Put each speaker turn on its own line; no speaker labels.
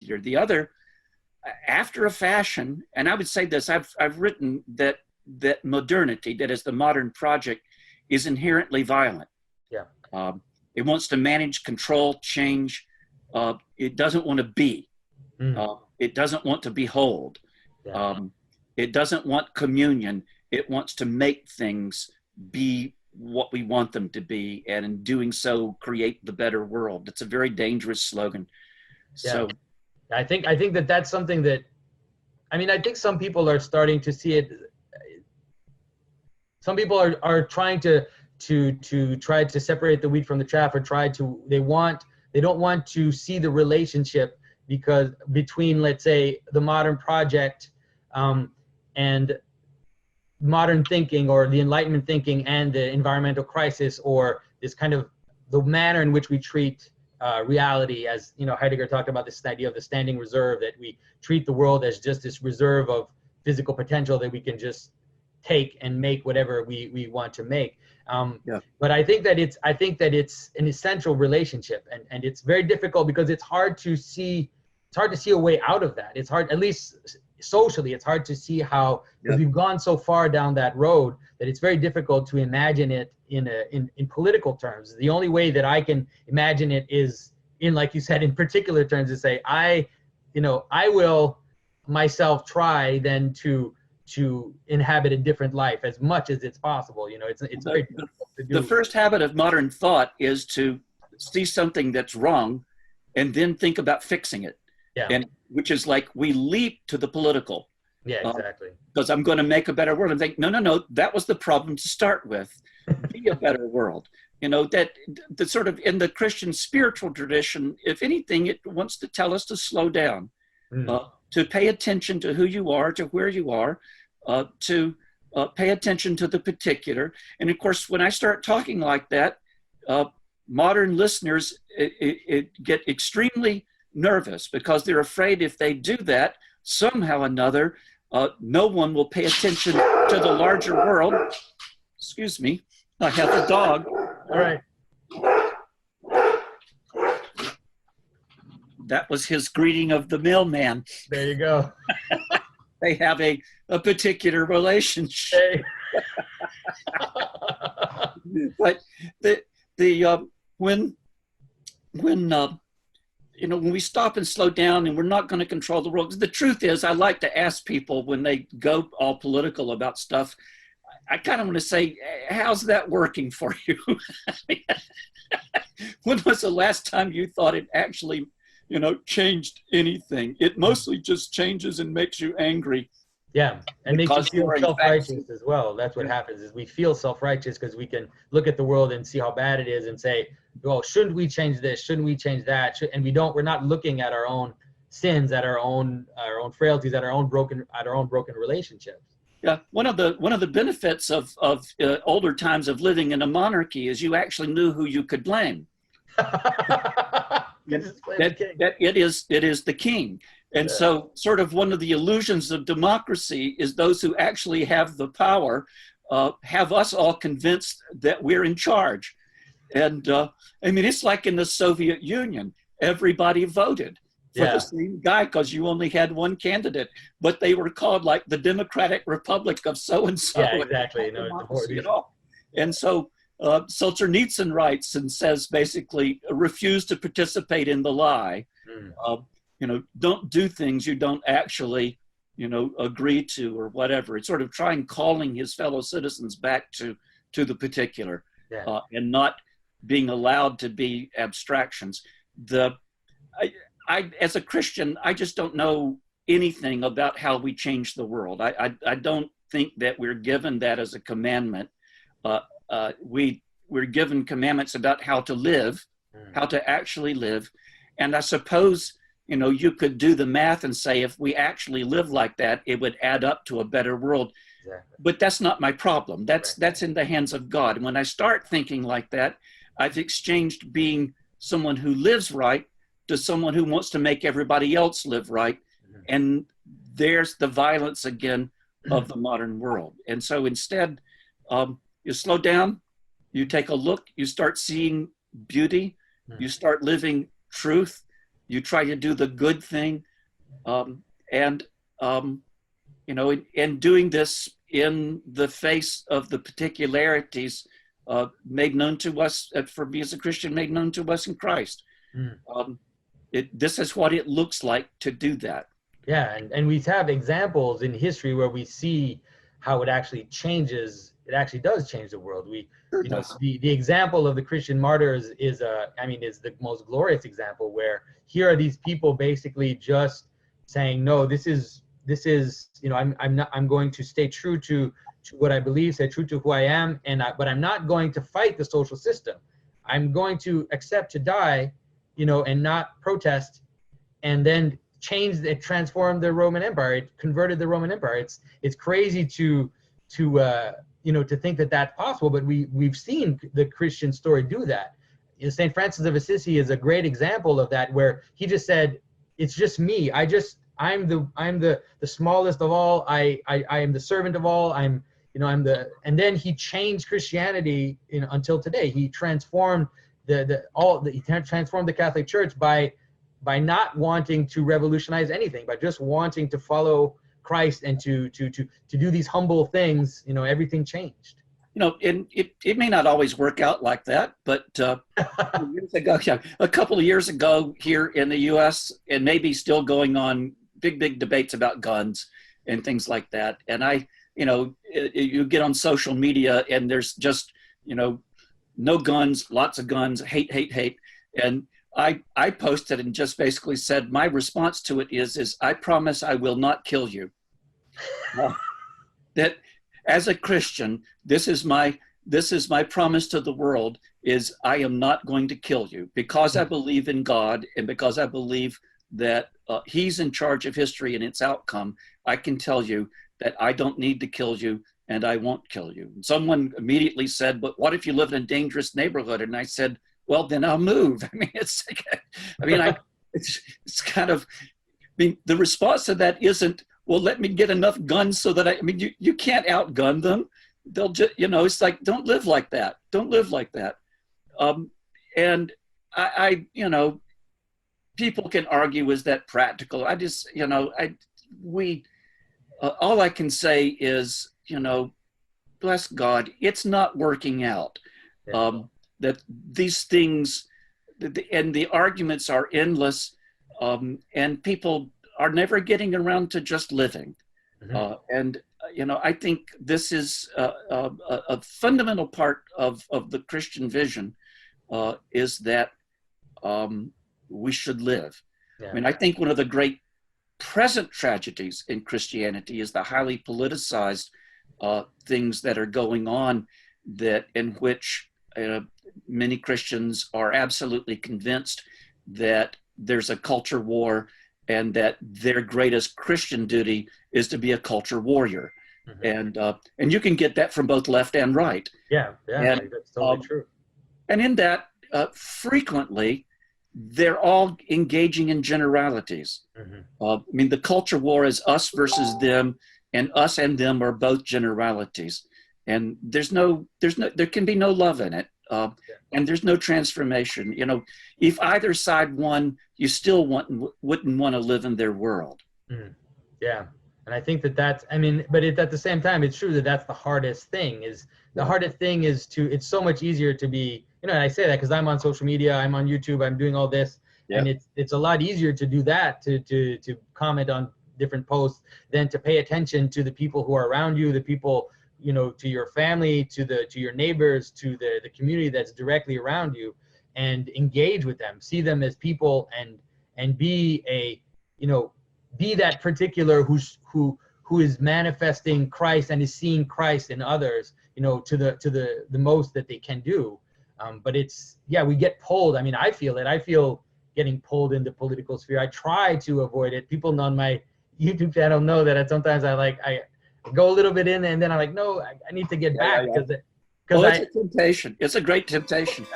particular. The other, after a fashion, and I would say this, I've written that modernity, that is the modern project, is inherently violent.
Yeah.
It wants to manage, control, change. It doesn't want to be. It doesn't want to behold.
Yeah.
It doesn't want communion. It wants to make things be what we want them to be, and in doing so, create the better world. It's a very dangerous slogan.
Yeah.
So
I think that that's something that, I mean, I think some people are starting to see it. Some people are trying to try to separate the wheat from the chaff, or they don't want to see the relationship between, let's say, the modern project and modern thinking, or the Enlightenment thinking, and the environmental crisis, or this kind of the manner in which we treat reality. As you know, Heidegger talked about this idea of the standing reserve, that we treat the world as just this reserve of physical potential that we can just take and make whatever we want to make. But I think that it's an essential relationship, and it's very difficult because it's hard to see a way out of that. It's hard, at least socially, it's hard to see how, because we've gone so far down that road that it's very difficult to imagine it in political terms. The only way that I can imagine it is in, like you said, in particular terms, to say, I will myself try then to inhabit a different life as much as it's possible. It's very difficult to do.
The first habit of modern thought is to see something that's wrong and then think about fixing it.
Yeah.
And which is like, we leap to the political.
Yeah, exactly.
Because I'm going to make a better world, and think, no, that was the problem to start with. Be a better world. That the sort of, in the Christian spiritual tradition, if anything, it wants to tell us to slow down, to pay attention to who you are, to where you are, to pay attention to the particular. And of course, when I start talking like that, modern listeners get extremely nervous, because they're afraid if they do that, somehow or another, no one will pay attention to the larger world. Excuse me, I have a dog.
All right.
That was his greeting of the mailman.
There you go.
They have a particular relationship. But when we stop and slow down, and we're not going to control the world. The truth is, I like to ask people when they go all political about stuff, I kind of want to say, how's that working for you? When was the last time you thought it actually, changed anything? It mostly just changes and makes you angry.
Yeah, and makes you feel self-righteous as well. That's what happens, is we feel self-righteous because we can look at the world and see how bad it is and say, well, shouldn't we change this? Shouldn't we change that? And we're not looking at our own sins, at our own frailties, at our own broken relationships.
Yeah, one of the benefits of older times of living in a monarchy is you actually knew who you could blame. That it is the king. And so sort of one of the illusions of democracy is those who actually have the power have us all convinced that we're in charge. And it's like in the Soviet Union, everybody voted for the same guy because you only had one candidate, but they were called like the Democratic Republic of so-and-so.
Yeah, exactly.
And so Solzhenitsyn writes and says, basically, refuse to participate in the lie. Don't do things you don't actually, agree to or whatever. It's sort of trying calling his fellow citizens back to the particular, and not being allowed to be abstractions. I as a Christian, I just don't know anything about how we change the world. I don't think that we're given that as a commandment. We're given commandments about how to live, how to actually live. And I suppose, you could do the math and say, if we actually live like that, it would add up to a better world. Exactly. But that's not my problem. That's in the hands of God. And when I start thinking like that, I've exchanged being someone who lives right to someone who wants to make everybody else live right. And there's the violence again of the modern world. And so instead, you slow down, you take a look, you start seeing beauty, you start living truth, you try to do the good thing, and and doing this in the face of the particularities made known to us, for me as a Christian, made known to us in Christ. This is what it looks like to do that.
Yeah, and we have examples in history where we see how it actually changes. It actually does change the world. The example of the Christian martyrs is the most glorious example, where here are these people basically just saying, no, this is I'm going to stay true to what I believe, stay true to who I am, but I'm not going to fight the social system. I'm going to accept to die, and not protest, and then transformed the Roman Empire. It converted the Roman Empire. It's crazy to think that that's possible, but we've seen the Christian story do that. St. Francis of Assisi is a great example of that, where he just said, it's just me. I'm the smallest of all. I am the servant of all. and then he changed Christianity until today. He transformed he transformed the Catholic Church by not wanting to revolutionize anything, by just wanting to follow Christ and to do these humble things. Everything changed.
And it may not always work out like that, but a couple of years ago here in the U.S., and maybe still going on, big debates about guns and things like that. And you get on social media and there's just, no guns, lots of guns, hate. And I posted and just basically said, my response to it is I promise I will not kill you. That as a Christian, this is my promise to the world, is I am not going to kill you, because I believe in God, and because I believe that he's in charge of history and its outcome. I can tell you that I don't need to kill you, and I won't kill you. And someone immediately said, but what if you live in a dangerous neighborhood? And I said, well, then I'll move. It's kind of, the response to that isn't, well, let me get enough guns so that you can't outgun them. They'll just, it's like, don't live like that. Don't live like that. And people can argue, is that practical? All I can say is, bless God, it's not working out. That these things, and the arguments are endless, and people are never getting around to just living. I think this is a fundamental part of the Christian vision, is that we should live. Yeah. I think one of the great present tragedies in Christianity is the highly politicized things that are going on, in which many Christians are absolutely convinced that there's a culture war, and that their greatest Christian duty is to be a culture warrior. And you can get that from both left and right.
Yeah, and, that's totally true.
And in that, frequently, they're all engaging in generalities. The culture war is us versus them, and us and them are both generalities. And there can be no love in it. And there's no transformation. If either side won, you still wouldn't want to live in their world.
Yeah. And I think that's, but at the same time, it's true that that's the hardest thing. It's so much easier to be, and I say that because I'm on social media, I'm on YouTube, I'm doing all this. Yeah. And it's a lot easier to do that, to comment on different posts, than to pay attention to the people who are around you, the people, to your family, to your neighbors, to the community that's directly around you, and engage with them, see them as people, and be that particular who is manifesting Christ and is seeing Christ in others, to the most that they can do. But we get pulled. I feel it. I feel getting pulled into political sphere. I try to avoid it. People on my YouTube channel know that sometimes I go a little bit in, and then I'm like, no, I need to get back, because
it's a temptation. It's a great temptation.